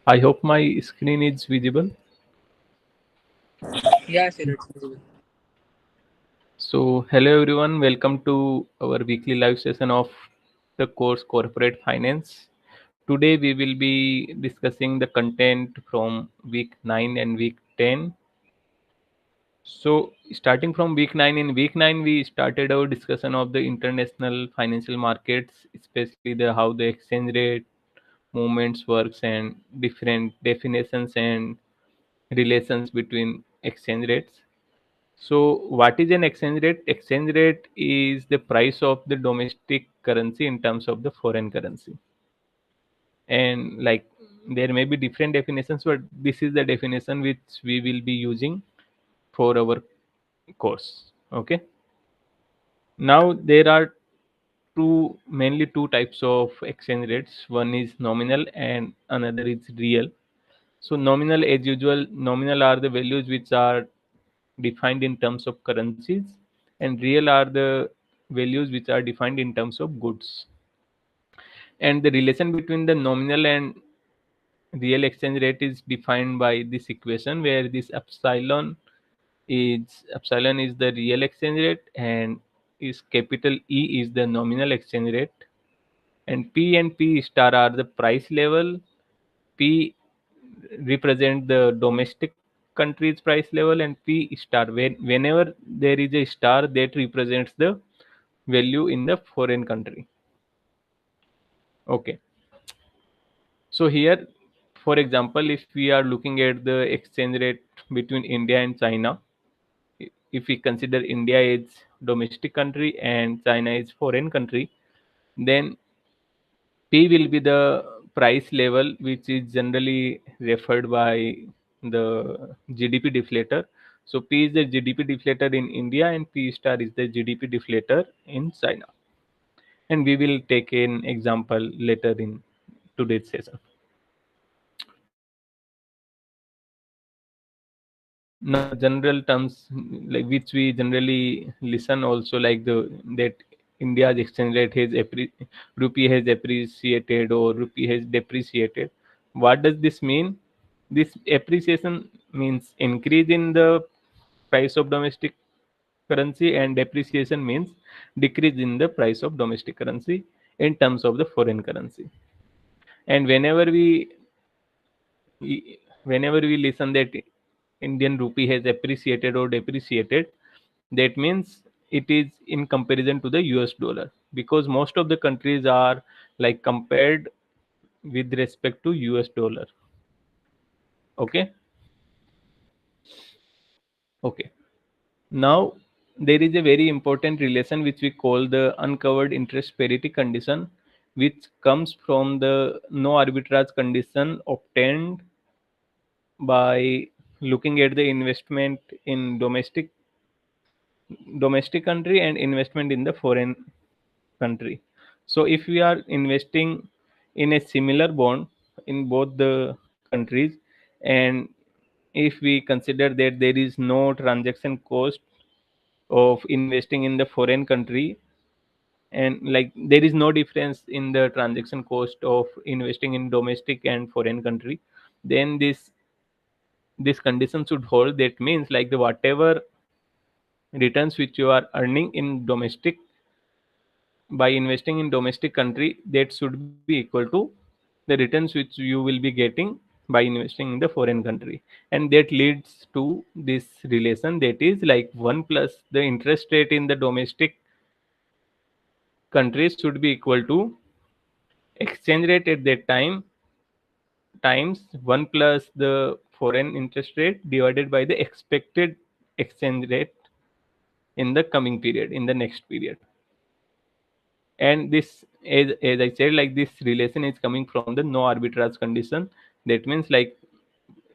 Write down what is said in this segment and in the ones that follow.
I hope my screen is visible. Yeah, sure, it's visible. So, hello everyone, welcome to our weekly live session of the course Corporate Finance. Today we will be discussing the content from week 9 and week 10. So, starting from week 9, in week 9 we started our discussion of the international financial markets, especially the how the exchange rate movements works and different definitions and relations between exchange rates. So, what is an exchange rate? Exchange rate is the price of the domestic currency in terms of the foreign currency. And like there may be different definitions, but this is the definition which we will be using for our course. Okay. Now there are mainly two types of exchange rates. One is nominal and another is real. So nominal, as usual, nominal are the values which are defined in terms of currencies, and real are the values which are defined in terms of goods. And the relation between the nominal and real exchange rate is defined by this equation, where this epsilon is the real exchange rate and is capital E is the nominal exchange rate, and P and P star are the price level. P represent the domestic country's price level, and P star whenever there is a star that represents the value in the foreign country. Okay, so here, for example, if we are looking at the exchange rate between India and China, if we consider India is domestic country and China is foreign country, then P will be the price level, which is generally referred by the GDP deflator. So P is the GDP deflator in India, and P star is the GDP deflator in China. And we will take an example later in today's session. Now, the general terms like which we generally listen also, like the that India's exchange rate has rupee has appreciated or rupee has depreciated. What does this mean? This appreciation means increase in the price of domestic currency, and depreciation means decrease in the price of domestic currency in terms of the foreign currency. And whenever we listen that Indian rupee has appreciated or depreciated, that means it is in comparison to the US dollar, because most of the countries are like compared with respect to US dollar. Okay. Okay. Now there is a very important relation which we call the uncovered interest parity condition, which comes from the no arbitrage condition obtained by looking at the investment in domestic country and investment in the foreign country. So if we are investing in a similar bond in both the countries, and if we consider that there is no transaction cost of investing in the foreign country, and like there is no difference in the transaction cost of investing in domestic and foreign country, then this condition should hold. That means like the whatever returns which you are earning in domestic by investing in domestic country, that should be equal to the returns which you will be getting by investing in the foreign country. And that leads to this relation, that is like 1 plus the interest rate in the domestic countries should be equal to exchange rate at that time times 1 plus the foreign interest rate divided by the expected exchange rate in the coming period, in the next period. And this, as I said, like this relation is coming from the no arbitrage condition. That means like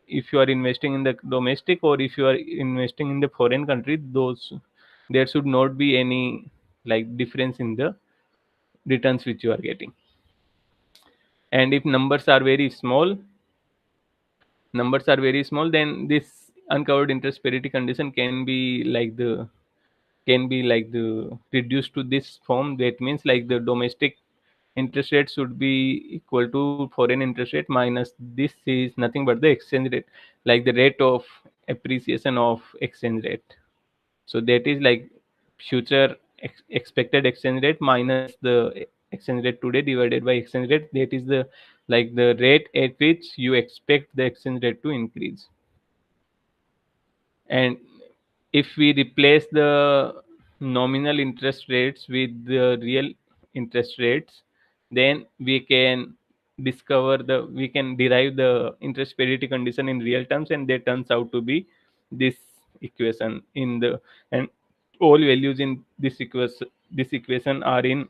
if you are investing in the domestic or if you are investing in the foreign country, those there should not be any like difference in the returns which you are getting. And if numbers are very small, then this uncovered interest parity condition can be like the reduced to this form. That means like the domestic interest rate should be equal to foreign interest rate minus this is nothing but the exchange rate, like the rate of appreciation of exchange rate. So that is like future expected exchange rate minus the exchange rate today divided by exchange rate. That is the like the rate at which you expect the exchange rate to increase. And if we replace the nominal interest rates with the real interest rates, then we can derive the interest parity condition in real terms, and that turns out to be this equation in the, and all values in this equation are in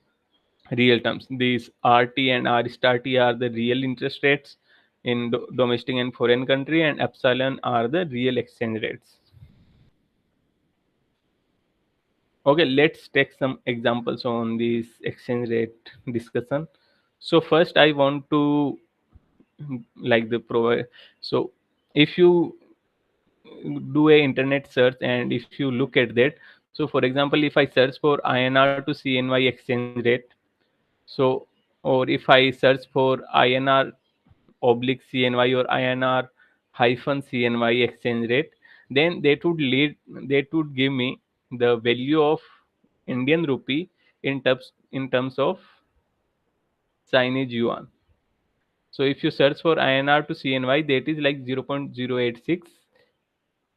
real terms. These RT and R star T are the real interest rates in domestic and foreign country, and epsilon are the real exchange rates. Okay, let's take some examples on this exchange rate discussion. So first I want to like the provide. So if you do a internet search and if you look at that, so for example, if I search for INR to CNY exchange rate, so or if I search for INR oblique CNY or INR hyphen CNY exchange rate, then that would give me the value of Indian rupee in terms of Chinese yuan. So if you search for INR to CNY, that is like 0.086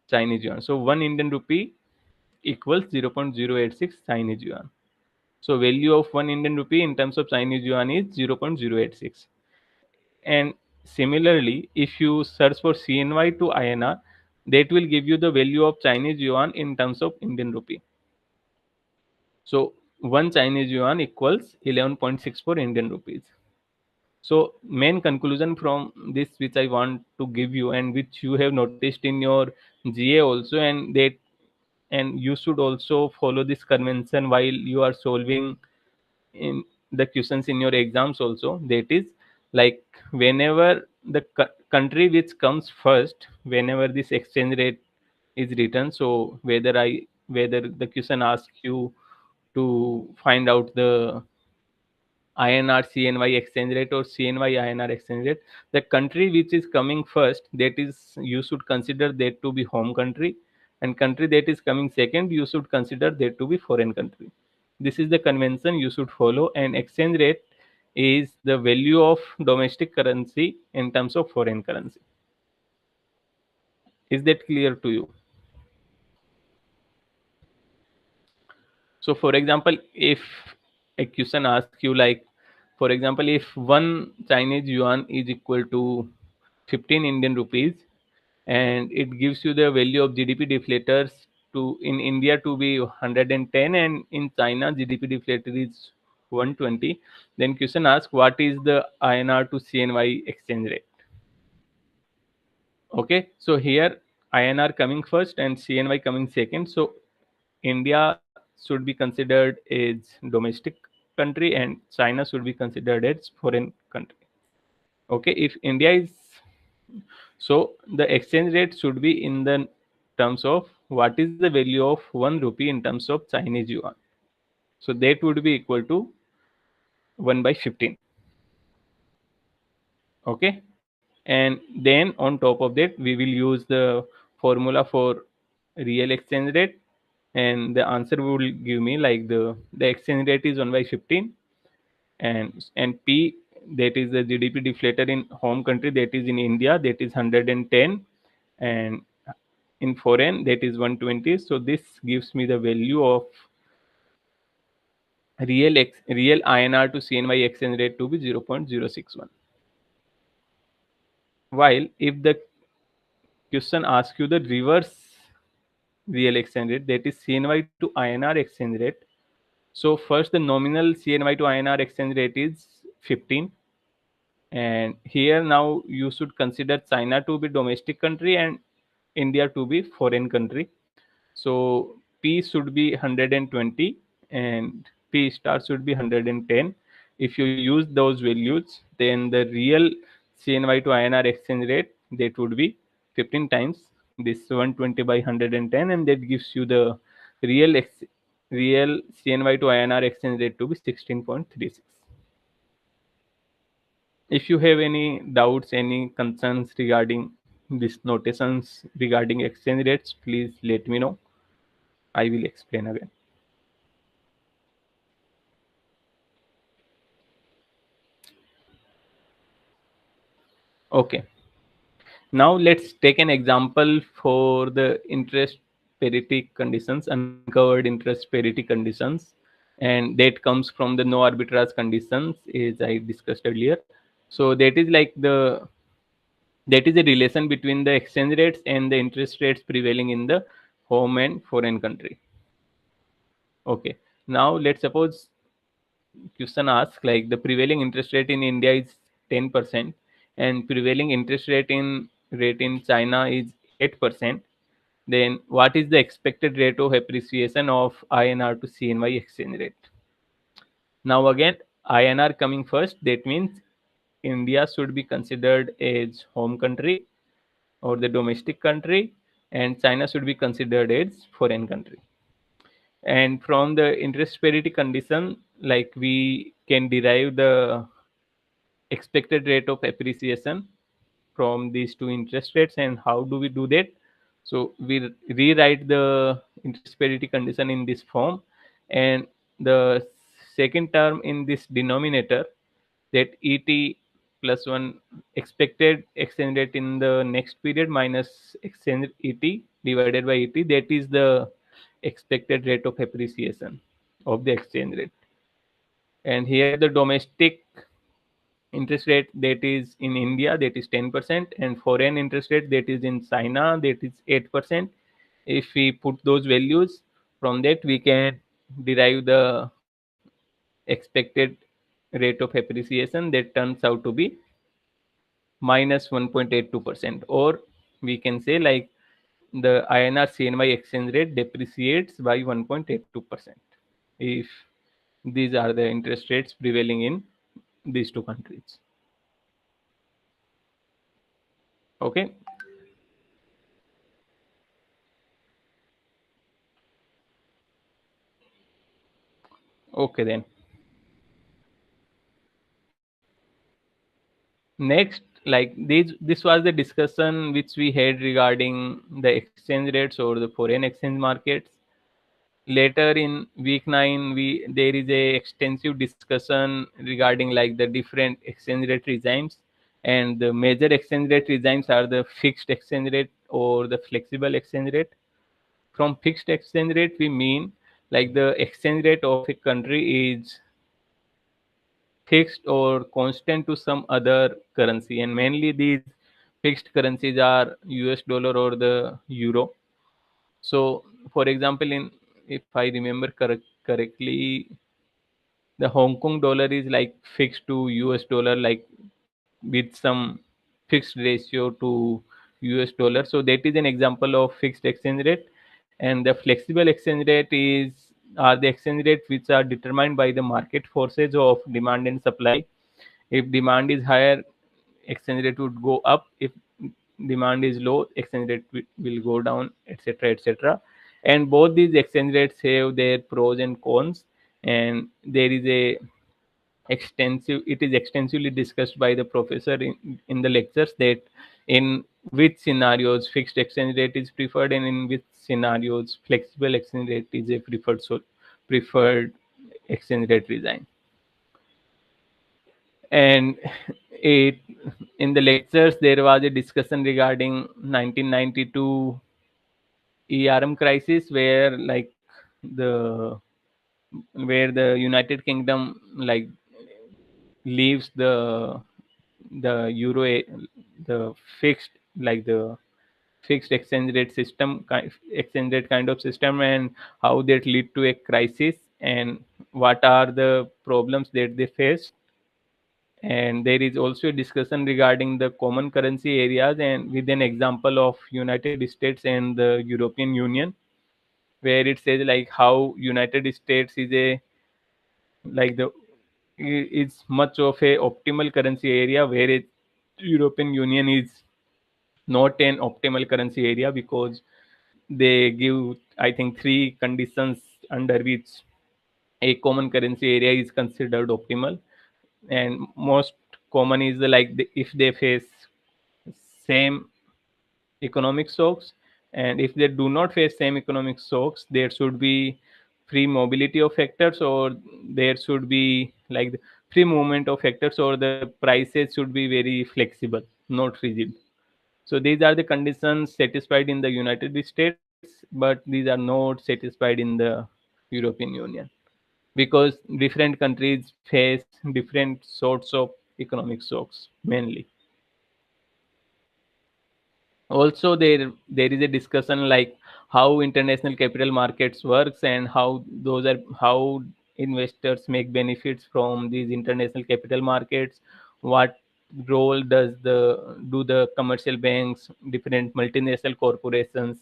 Chinese yuan. So 1 Indian rupee equals 0.086 Chinese yuan. So value of 1 Indian rupee in terms of Chinese yuan is 0.086. And similarly, if you search for CNY to INR, that will give you the value of Chinese yuan in terms of Indian rupee. So 1 Chinese yuan equals 11.64 Indian rupees. So main conclusion from this which I want to give you, and which you have noticed in your GA also, and you should also follow this convention while you are solving in the questions in your exams also. That is like whenever the country which comes first, whenever this exchange rate is written, so whether the question asks you to find out the INR CNY exchange rate or CNY INR exchange rate, the country which is coming first, that is you should consider that to be home country, and country that is coming second, you should consider that to be foreign country. This is the convention you should follow, and exchange rate is the value of domestic currency in terms of foreign currency. Is that clear to you? So, for example, if a question asks you like, for example, if 1 Chinese yuan is equal to 15 Indian rupees, and it gives you the value of GDP deflators to in India to be 110, and in China GDP deflator is 120, then question asks what is the INR to CNY exchange rate. Okay, so here INR coming first and CNY coming second. So India should be considered as domestic country and China should be considered as foreign country. Okay, if India is, so the exchange rate should be in the terms of what is the value of 1 rupee in terms of Chinese yuan. So that would be equal to 1 by 15. Okay, and then on top of that we will use the formula for real exchange rate, and the answer will give me like the exchange rate is 1 by 15, and P, that is the GDP deflator in home country, that is in India, that is 110, and in foreign that is 120. So this gives me the value of real INR to CNY exchange rate to be 0.061. While if the question asks you the reverse real exchange rate, that is CNY to INR exchange rate, so first the nominal CNY to INR exchange rate is 15, and here now you should consider China to be domestic country and India to be foreign country. So P should be 120 and P star should be 110. If you use those values, then the real CNY to INR exchange rate, that would be 15 times this 120 by 110, and that gives you the real CNY to INR exchange rate to be 16.36. If you have any doubts, any concerns regarding these notations regarding exchange rates, please let me know. I will explain again. Okay. Now let's take an example for the interest parity conditions, uncovered interest parity conditions, and that comes from the no arbitrage conditions, as I discussed earlier. So that is a relation between the exchange rates and the interest rates prevailing in the home and foreign country. Okay. Now let's suppose question asks like the prevailing interest rate in India is 10% and prevailing interest rate in China is 8%. Then what is the expected rate of appreciation of INR to CNY exchange rate? Now again, INR coming first. That means India should be considered as home country or the domestic country, and China should be considered as foreign country. And from the interest parity condition, like we can derive the expected rate of appreciation from these two interest rates. And how do we do that? So we rewrite the interest parity condition in this form, and the second term in this denominator, that et plus 1 expected exchange rate in the next period minus exchange et divided by et, that is the expected rate of appreciation of the exchange rate. And here the domestic interest rate that is in India, that is 10%, and foreign interest rate that is in China, that is 8%. If we put those values, from that we can derive the expected rate of appreciation, that turns out to be minus 1.82%. Or we can say like the INR CNY exchange rate depreciates by 1.82% if these are the interest rates prevailing in these two countries. Okay. Okay, then next, like this was the discussion which we had regarding the exchange rates or the foreign exchange markets. Later in week 9, we there is a extensive discussion regarding like the different exchange rate regimes, and the major exchange rate regimes are the fixed exchange rate or the flexible exchange rate. From fixed exchange rate we mean like the exchange rate of a country is fixed or constant to some other currency, and mainly these fixed currencies are US dollar or the euro. So for example, in if I remember correctly, the Hong Kong dollar is like fixed to US dollar, like with some fixed ratio to US dollar. So that is an example of fixed exchange rate. And the flexible exchange rate is are the exchange rates which are determined by the market forces of demand and supply. If demand is higher, exchange rate would go up. If demand is low, exchange rate will go down, etc., etc. And both these exchange rates have their pros and cons. And there is a extensive it is extensively discussed by the professor in the lectures, that in which scenarios fixed exchange rate is preferred and in which scenarios flexible exchange rate is a preferred exchange rate regime. And it in the lectures there was a discussion regarding 1992 ERM crisis, where like the where the United Kingdom like leaves the the fixed like the fixed exchange rate exchange rate kind of system, and how that lead to a crisis and what are the problems that they face. And there is also a discussion regarding the common currency areas, and with an example of United States and the European Union, where it says like how United States is a like the is much of a optimal currency area, whereas European Union is not an optimal currency area, because they give I think three conditions under which a common currency area is considered optimal. And most common is if they face same economic shocks, and if they do not face same economic shocks, there should be free mobility of factors, or there should be like the free movement of factors, or the prices should be very flexible, not rigid. So these are the conditions satisfied in the United States, but these are not satisfied in the European Union, because different countries face different sorts of economic shocks mainly. Also, there is a discussion like how international capital markets works, and how investors make benefits from these international capital markets. What role do the commercial banks, different multinational corporations,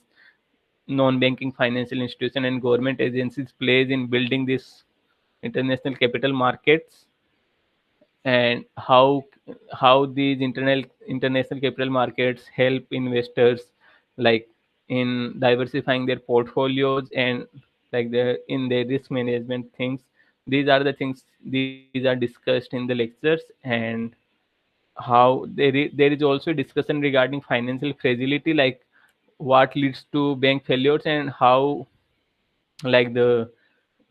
non-banking financial institution, and government agencies plays in building this international capital markets, and how these international capital markets help investors, like in diversifying their portfolios, and like in their risk management things. These are the things, these are discussed in the lectures. And how there is also a discussion regarding financial fragility, like what leads to bank failures, and how like the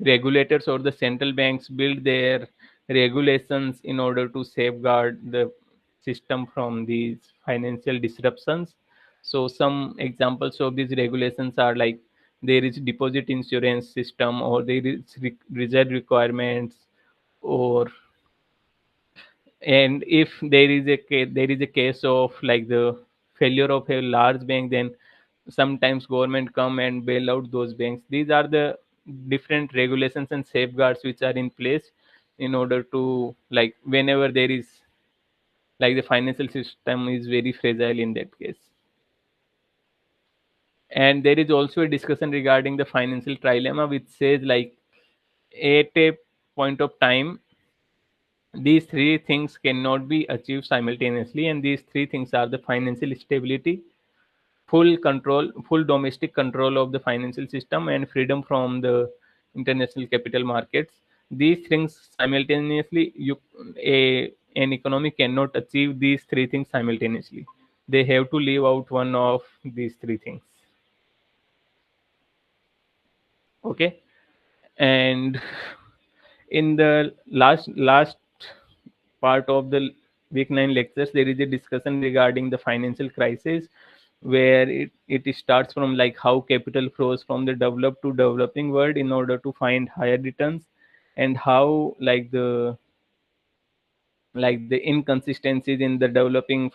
regulators or the central banks build their regulations in order to safeguard the system from these financial disruptions. So some examples of these regulations are like there is deposit insurance system, or there is reserve requirements, or and if there is a case of like the failure of a large bank, then sometimes government come and bail out those banks. These are the different regulations and safeguards which are in place in order to, like, whenever there is like the financial system is very fragile in that case. And there is also a discussion regarding the financial trilemma, which says like at a point of time these three things cannot be achieved simultaneously, and these three things are the financial stability, full domestic control of the financial system, and freedom from the international capital markets. These things simultaneously, an economy cannot achieve these three things simultaneously. They have to leave out one of these three things. Okay. And in the last part of the week 9 lectures, there is a discussion regarding the financial crisis, where it starts from like how capital flows from the developed to developing world in order to find higher returns, and how like the inconsistencies in the developing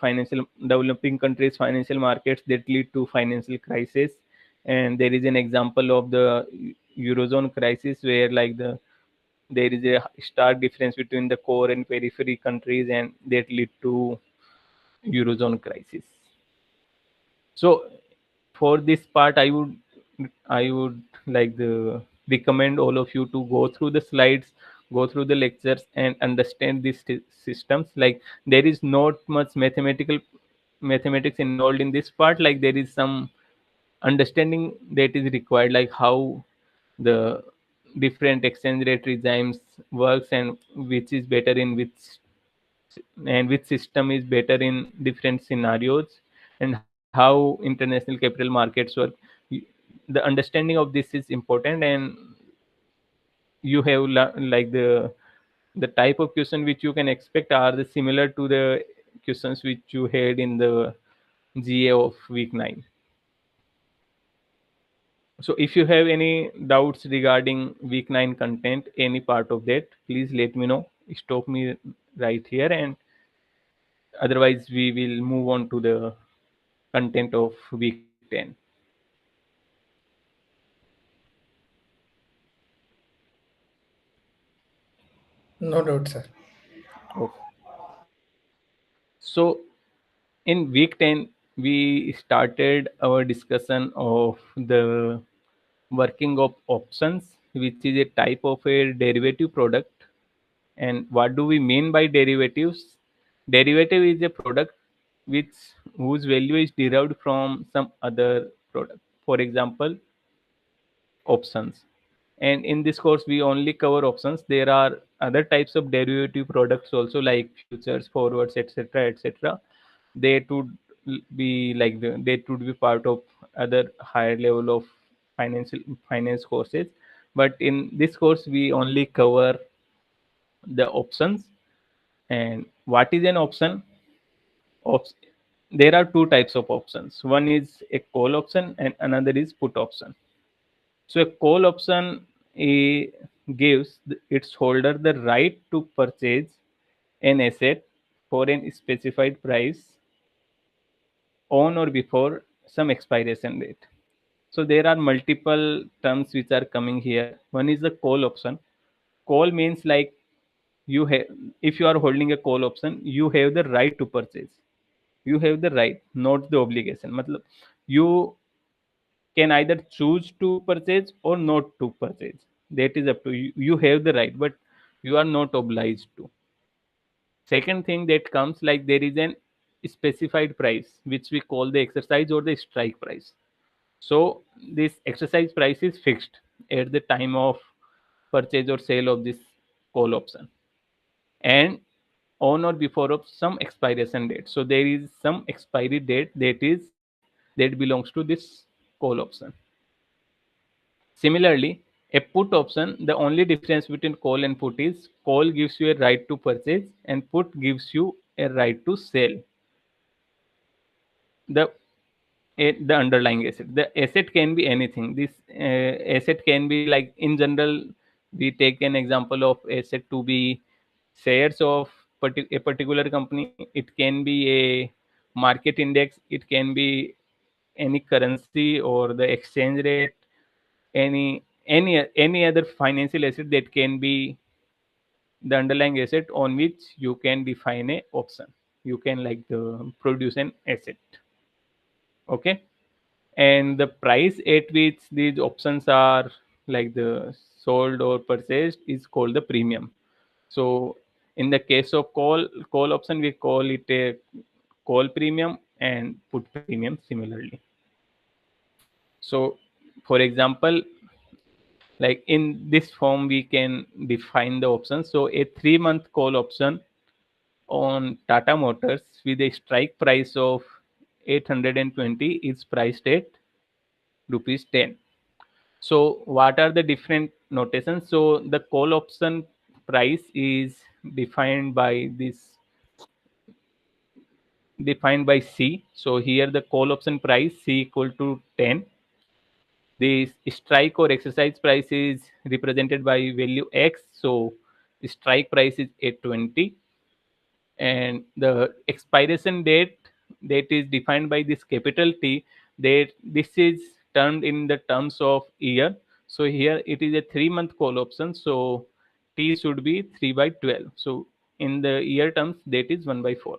countries financial markets that lead to financial crisis. And there is an example of the eurozone crisis, where like there is a stark difference between the core and periphery countries, and that lead to eurozone crisis. So for this part, I would like the recommend all of you to go through the slides, go through the lectures, and understand these systems. Like there is not much mathematics involved in this part. Like there is some understanding that is required, like how the different exchange rate regimes works, and which is better in which system is better in different scenarios, and how international capital markets work. The understanding of this is important, and you have like the type of question which you can expect are the similar to the questions which you had in the GA of week 9. So if you have any doubts regarding week 9 content, any part of that, please let me know. Stop me right here, and otherwise we will move on to the content of week 10. No doubt, sir. Okay. So in week 10, we started our discussion of the working of options, which is a type of a derivative product. And what do we mean by derivatives? Derivative is a product which whose value is derived from some other product. For example, options. And in this course we only cover options. There are other types of derivative products also, like futures, forwards, etc., etc. They would be like they would be part of other higher level of financial finance courses, but in this course we only cover the options. And what is an option? Ops- there are two types of options. One is a call option and another is put option. So a call option gives its holder the right to purchase an asset for an specified price on or before some expiration date. So there are multiple terms which are coming here. One is the call option. Call means like you have, if you are holding a call option, you have the right to purchase. You have the right, not the obligation. Matlab, you can either choose to purchase or not to purchase. That is up to you. You have the right, but you are not obliged to. Second thing that comes, like there is an specified price which we call the exercise or the strike price. So this exercise price is fixed at the time of purchase or sale of this call option, and on or before of some expiration date. So there is some expiry date that belongs to this call option. Similarly, a put option, the only difference between call and put is call gives you a right to purchase and put gives you a right to sell the the underlying asset. The asset can be anything. This asset can be, like in general, we take an example of asset to be shares of a particular company. It can be a market index. It can be any currency or the exchange rate, any other financial asset that can be the underlying asset on which you can define a option. You can like produce an asset. Okay. And the price at which these options are like the sold or purchased is called the premium. So in the case of call option, we call it a call premium and put premium similarly. So for example, like in this form we can define the options. So a 3-month call option on Tata Motors with a strike price of 820 is priced at rupees 10. So what are the different notations? So the call option price is defined by this, defined by C. So here the call option price C equal to 10. The strike or exercise price is represented by value X. So the strike price is 820, and the expiration date that is defined by this capital T, that this is termed in the terms of year. So here it is a 3-month call option, so T should be 3 by 12. So in the year terms, that is 1 by 4.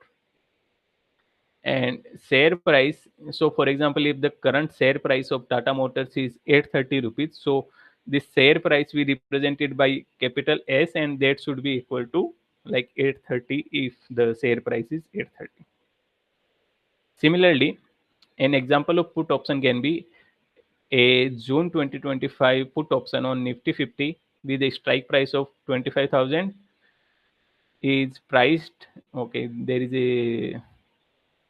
And share price, so for example, if the current share price of Tata Motors is 830 rupees, so this share price we represented by capital S, and that should be equal to like 830 if the share price is 830. Similarly, an example of put option can be a June 2025 put option on Nifty 50 with a strike price of 25,000 is priced, okay, there is a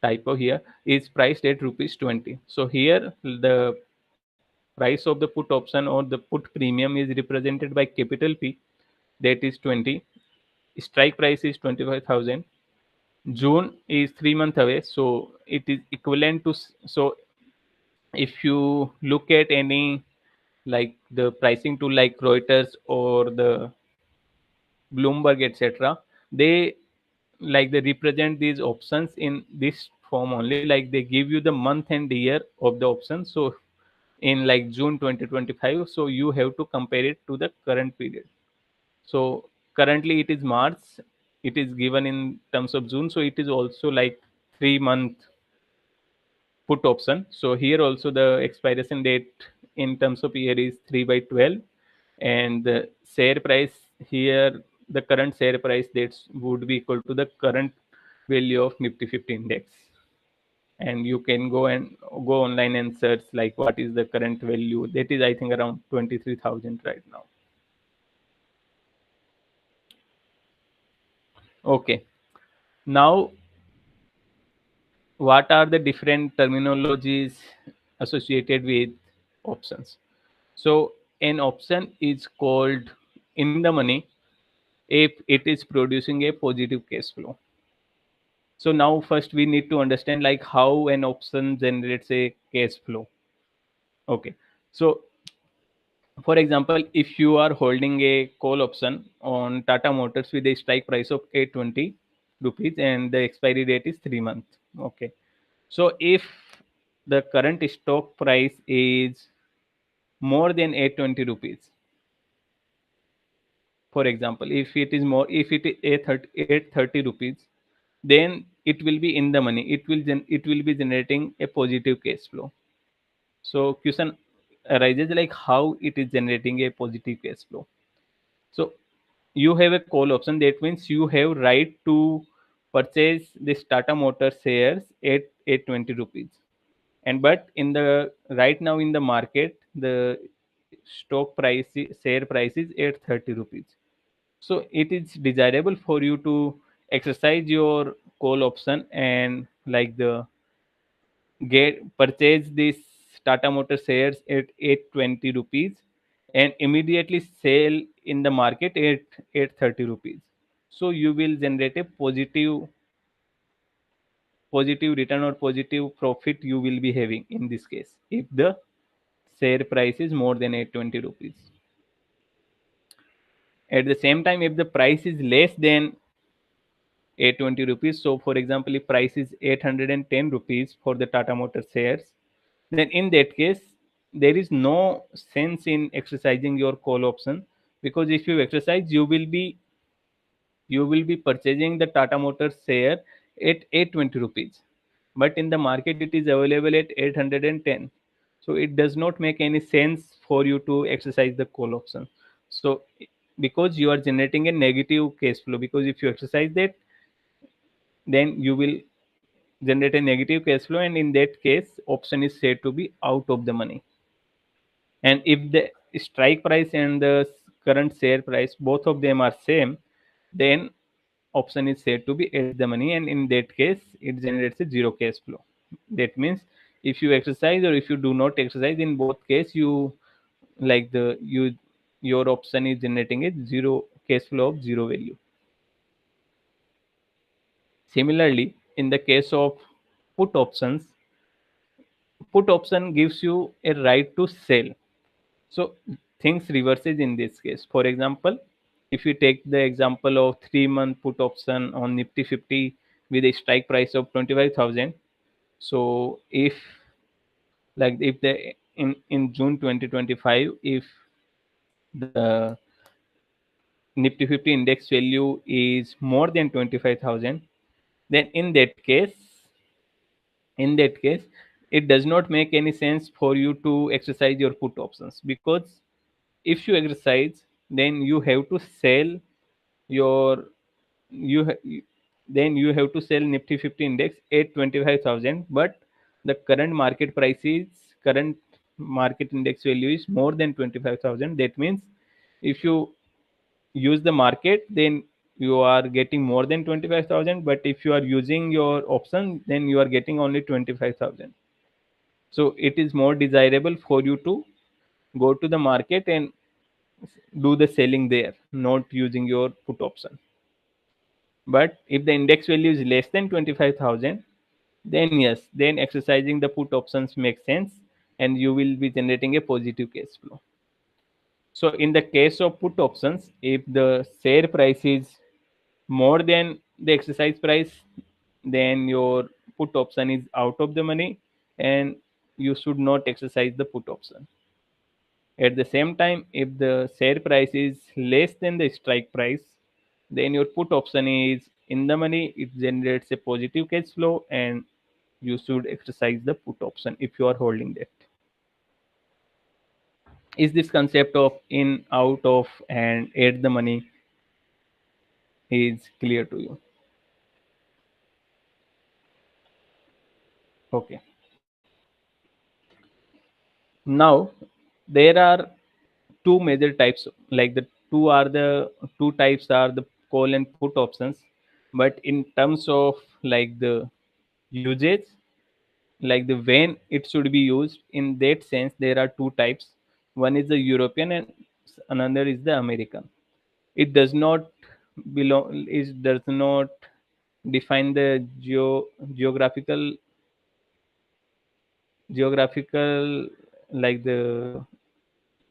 typo here, is priced at rupees 20. So here the price of the put option or the put premium is represented by capital P, that is 20. Strike price is 25,000. June is 3 months away, so it is equivalent to, so if you look at any like the pricing tool like Reuters or the Bloomberg, etc., they like they represent these options in this form only. Like they give you the month and year of the option. So in like June 2025, so you have to compare it to the current period. So currently it is March. It is given in terms of June, so it is also like 3-month put option. So here also the expiration date in terms of year is 3 by 12, and the share price here, the current share price that would be equal to the current value of Nifty 50 index. and you can go online and search like what is the current value. That is, I think, around 23,000 right now. Okay, now what are the different terminologies associated with options? So an option is called in the money if it is producing a positive cash flow. So now first we need to understand like how an option generates a cash flow. Okay, so for example, if you are holding a call option on Tata Motors with a strike price of 820 rupees and the expiry date is 3 months. Okay, so if the current stock price is more than 820 rupees, for example, if it is more, if it is 830 rupees, then it will be in the money. It will be generating a positive cash flow. So question arises like how it is generating a positive cash flow. So you have a call option. That means you have right to purchase this Tata Motor shares at 820 rupees. And but in the right now in the market, the share price is 830 rupees. So it is desirable for you to exercise your call option and like the get purchase this Tata Motor shares at 820 rupees and immediately sell in the market at 830 rupees. So you will generate a positive return or positive profit you will be having in this case if the share price is more than 820 rupees. At the same time, if the price is less than 820 rupees, so for example, if price is 810 rupees for the Tata Motor shares, then in that case, there is no sense in exercising your call option, because if you exercise, you will be purchasing the Tata Motors share at 820 rupees, but in the market it is available at 810. So it does not make any sense for you to exercise the call option. So because you are generating a negative cash flow, because if you exercise that, then you will generate a negative cash flow, and in that case option is said to be out of the money. And if the strike price and the current share price, both of them are same, then option is said to be at the money, and in that case it generates a zero cash flow. That means if you exercise or if you do not exercise, in both case you like the you your option is generating a zero cash flow of zero value. Similarly, in the case of put options, put option gives you a right to sell. So things reverses in this case. For example, if you take the example of 3 month put option on Nifty 50 with a strike price of 25,000. So if the in June 2025, if the Nifty 50 index value is more than 25,000, then in that case it does not make any sense for you to exercise your put options, because if you exercise, then you have to sell your you, ha- you then you have to sell Nifty 50 index at 25,000, but the current market index value is more than 25,000. That means if you use the market, then you are getting more than 25,000, but if you are using your option, then you are getting only 25,000. So it is more desirable for you to go to the market and do the selling there, not using your put option. But if the index value is less than 25,000, then yes, then exercising the put options makes sense, and you will be generating a positive cash flow. So in the case of put options, if the share price is more than the exercise price, then your put option is out of the money, and you should not exercise the put option. At the same time, if the share price is less than the strike price, then your put option is in the money, it generates a positive cash flow, and you should exercise the put option if you are holding that. Is this concept of in, out of, and at the money is clear to you? Okay. Now there are two major types. Like the two types are the call and put options. But in terms of like the usage, like the when it should be used, in that sense there are two types. One is the European and another is the American. It does not it does not define the geographical, like the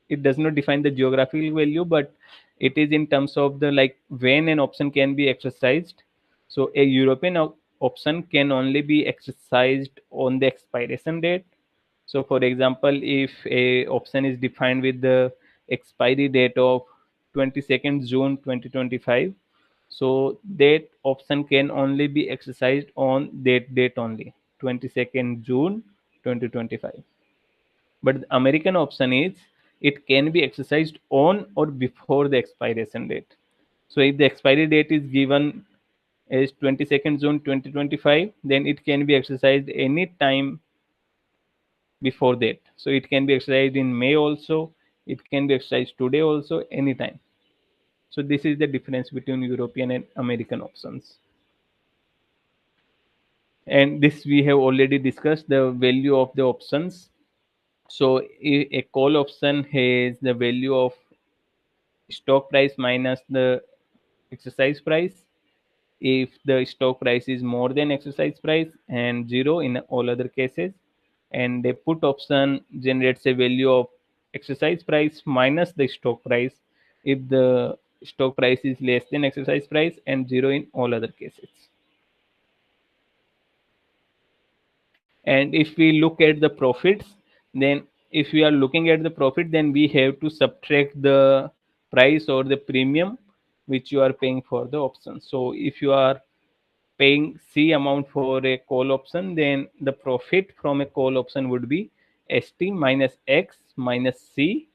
it does not define the geographical value, but it is in terms of the like when an option can be exercised. So a European option can only be exercised on the expiration date. So for example, if a option is defined with the expiry date of 22nd June 2025, so that option can only be exercised on that date only, 22nd June 2025. But the American option is it can be exercised on or before the expiration date. So if the expiry date is given as 22nd June 2025, then it can be exercised any time before that. So it can be exercised in May also, it can be exercised today also, anytime. So this is the difference between European and American options. And this we have already discussed the value of the options. So a call option has the value of stock price minus the exercise price. If the stock price is more than exercise price, and zero in all other cases. And a put option generates a value of exercise price minus the stock price if the stock price is less than exercise price, and zero in all other cases. And if we look at the profits, then if we are looking at the profit, then we have to subtract the price or the premium which you are paying for the option. So if you are paying C amount for a call option, then the profit from a call option would be ST minus X minus C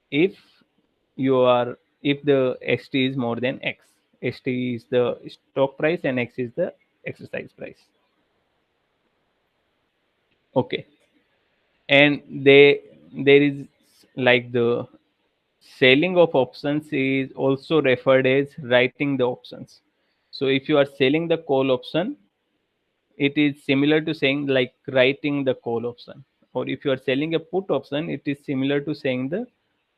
if you are if the ST is more than X. ST is the stock price and X is the exercise price. Okay. And there is like the selling of options is also referred as writing the options. So if you are selling the call option, it is similar to saying like writing the call option. Or if you are selling a put option, it is similar to saying the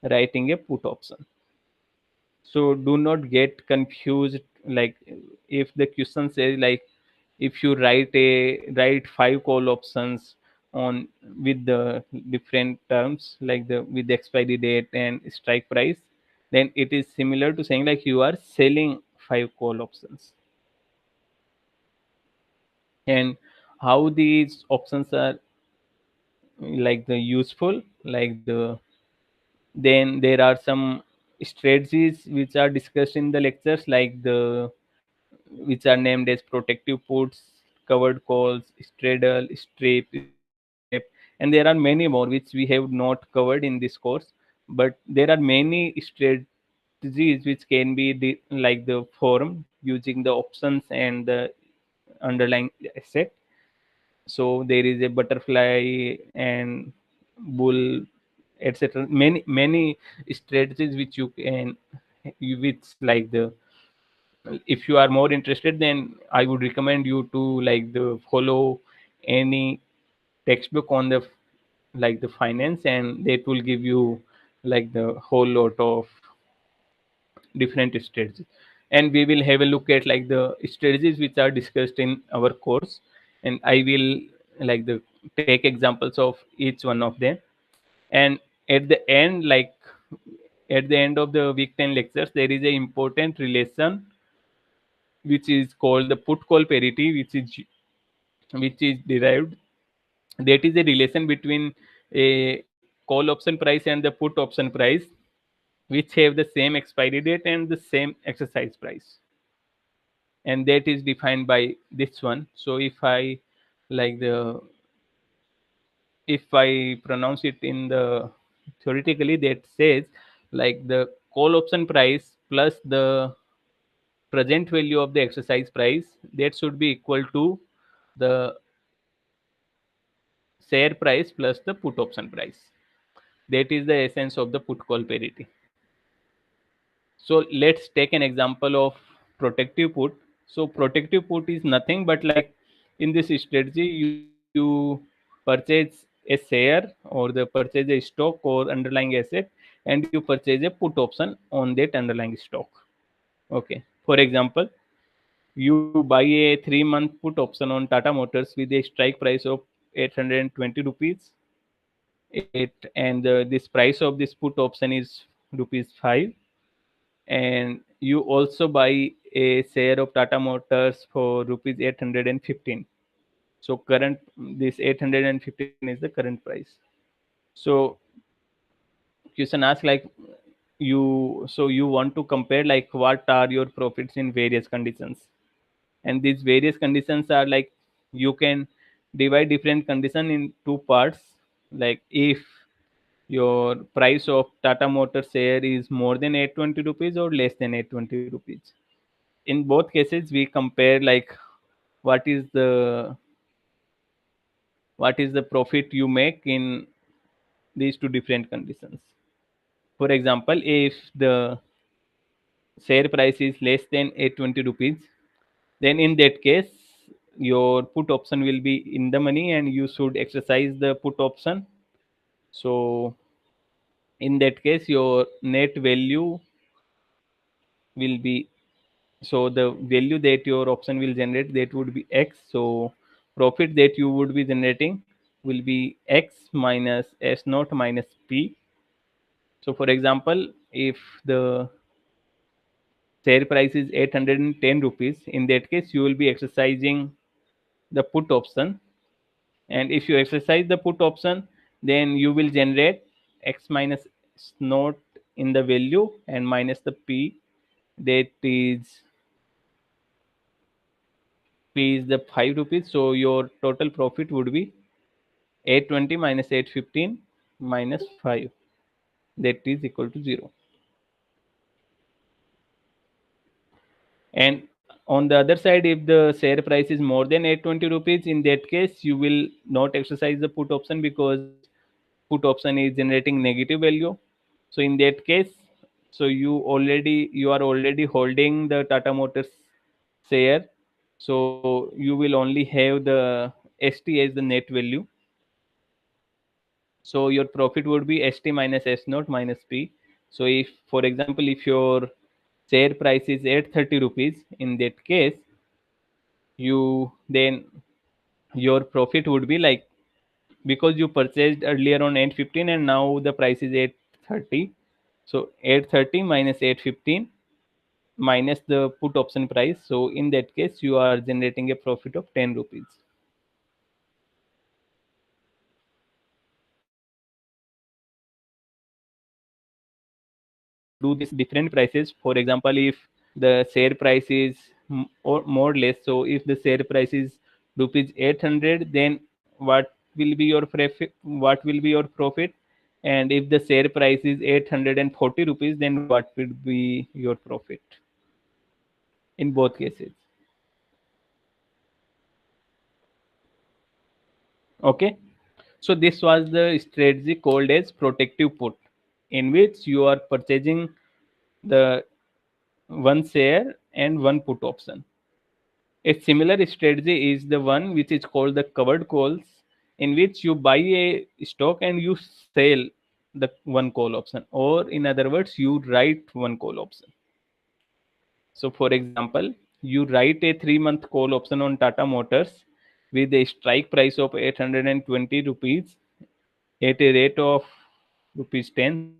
writing a put option. So do not get confused. Like if the question says like if you write five call options on with the different terms like the with the expiry date and strike price, then it is similar to saying like you are selling five call options. And how these options are like the useful, like the then there are some strategies which are discussed in the lectures, like the which are named as protective puts, covered calls, straddle, strip, swap, and there are many more which we have not covered in this course. But there are many strategies which can be like the form using the options and the underlying asset. So there is a butterfly and bull, etc. Many strategies which you can, which like the if you are more interested, then I would recommend you to like the follow any textbook on the like the finance, and that will give you like the whole lot of different strategies. And we will have a look at like the strategies which are discussed in our course, and I will like the take examples of each one of them. And at the end, like at the end of the week 10 lectures, there is a important relation which is called the put call parity, which is derived. That is a relation between a call option price and the put option price, which have the same expiry date and the same exercise price. And that is defined by this one. So like the if I pronounce it in the theoretically, that says like the call option price plus the present value of the exercise price, that should be equal to the share price plus the put option price. That is the essence of the put call parity. So let's take an example of protective put. So protective put is nothing but like in this strategy, you purchase a share or the purchase a stock or underlying asset, and you purchase a put option on that underlying stock. Okay. For example, you buy a 3-month put option on Tata Motors with a strike price of 820 rupees. This price of this put option is rupees 5, and you also buy a share of Tata Motors for rupees 815. So current this 815 is the current price. So question asks like you want to compare like what are your profits in various conditions, and these various conditions are like you can divide different condition in two parts. Like if your price of Tata Motor share is more than 820 rupees or less than 820 rupees. In both cases we compare like what is the what is the profit you make in these two different conditions. For example, if the share price is less than 820 rupees, then in that case your put option will be in the money and you should exercise the put option. So in that case your net value will be, so the value that your option will generate, that would be x. So profit that you would be generating will be x minus s naught minus p. So for example, if the share price is 810 rupees, in that case you will be exercising the put option, and if you exercise the put option, then you will generate x minus s naught in the value and minus the p, that is p is the 5 rupees. So your total profit would be 820 minus 815 minus 5, that is equal to 0. And on the other side, if the share price is more than 820 rupees, in that case you will not exercise the put option because put option is generating negative value. So in that case, so you are already holding the Tata Motors share, so you will only have the st as the net value. So your profit would be st minus s naught minus p. So if, for example, if your share price is 830 rupees, in that case you then your profit would be like, because you purchased earlier on 815 and now the price is 830, so 830 minus 815 minus the put option price, so in that case you are generating a profit of 10 rupees. And you can do this different prices. For example, if the share price is or more or less, so if the share price is rupees 800, then what will be your profit, what will be your profit? And if the share price is 840 rupees, then what will be your profit in both cases? Okay, so this was the strategy called as protective put, in which you are purchasing the one share and one put option. A similar strategy is the one which is called the covered calls, in which you buy a stock and you sell the one call option, or in other words, you write one call option. So, for example, you write a 3-month call option on Tata Motors with a strike price of 820 rupees at a rate of rupees 10.